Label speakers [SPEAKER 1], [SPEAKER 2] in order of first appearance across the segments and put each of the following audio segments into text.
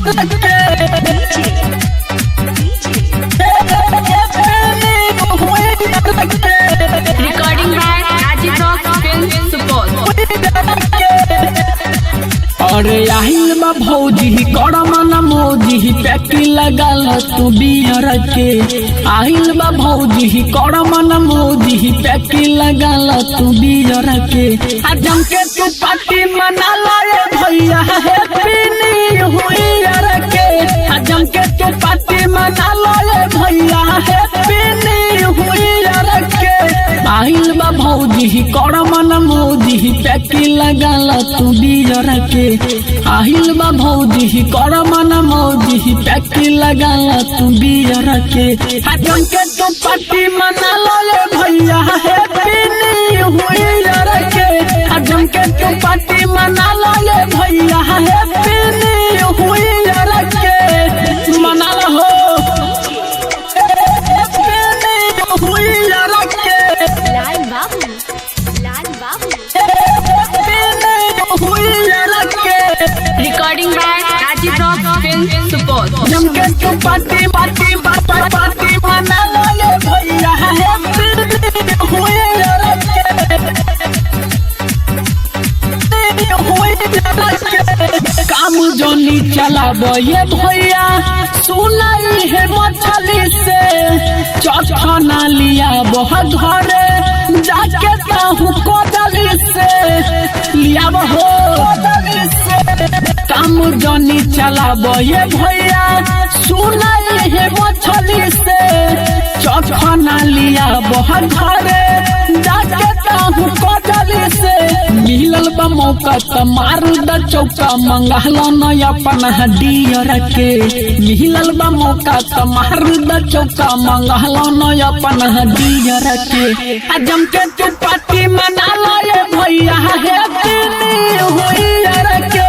[SPEAKER 1] Recording by Rajiv Rock Film Support.
[SPEAKER 2] अरे आहिल बा भौजी कड़मन मौजी पैकी लगाल तू बियर के। आहिल बा भौजी कड़मन मौजी पैकी लगाल तू बियर के। आजम के तू पार्टी मना लाए भैया हैप्पी न्यू ईयर के। आजम के तू पार्टी मना लाए भैया हैप्पी न्यू ईयर के। आहिल बा भौजी कड़मन मौजी पैकी लगाल तू बियर के। आहिल बा भौजी कड़मन मौजी पैकी लगाल तू बियर के। आजम के तू पार्टी मना लाए भैया हैप्पी न्यू ईयर के। आजम के तू पार्टी मना लाए भैया हैप्पी न्यू ईयर के। मना लो हैप्पी न्यू ईयर के।
[SPEAKER 1] लाल बाबू
[SPEAKER 2] हैप्पी न्यू ईयर के।
[SPEAKER 1] Recording by Rajiv Rock Film Support.
[SPEAKER 2] जम के तू पार्टी पार्टी पार्टी पार्टी मना लाए भैया हैप्पी न्यू ईयर के। काम जोनी चलाबो ये भैया सुनाई है मछली से। चौथाना लिया बहुत घरे जाके ताहू कोदली से लिया हो। काम जोनी चलाबो ये भैया सुनाई है मछली से। चौथाना लिया बहुत घरे जाके ताहू कोदली से। मिलल बा मौका त मार द चौका मंगल न अपन डियर के। मिलल बा मौका त मार द चौका मंगल न अपन डियर के। आजम के तू पार्टी मना लाए भैया हैप्पी न्यू ईयर के।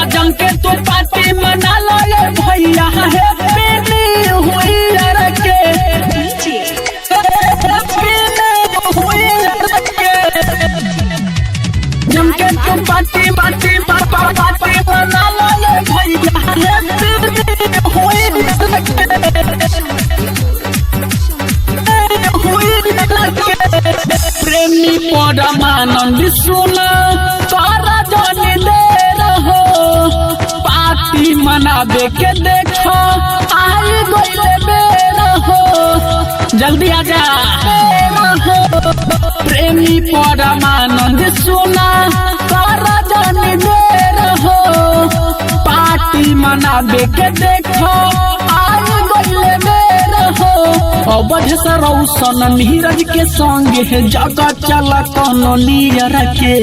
[SPEAKER 2] आजम के तू पार्टी मना लाए भैया हैप्पी न्यू ईयर के। हैप्पी न्यू ईयर के। जम के तू पार्टी पार्टी पापा पार्टी मना लाए भैया हैप्पी न्यू ईयर के। प्रेमी परमानंद सुना तारा जाने दे रहो। पार्टी मनाबे के देखो आई गइले बेरा हो। जल्दी आजा प्रेमी परमानंद सुना तारा जाने दे रहो। पार्टी मनाबे के देखो आई गइले बेरा हो। अवध से रौशन नीरज के संगे है जगह चला कोनो नियर के।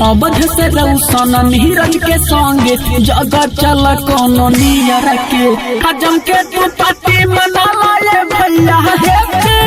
[SPEAKER 2] अवध से रौशन नीरज के संगे जगह चला कोनो नियर के। आजम के तू पार्टी मना लाए भैया हैप्पी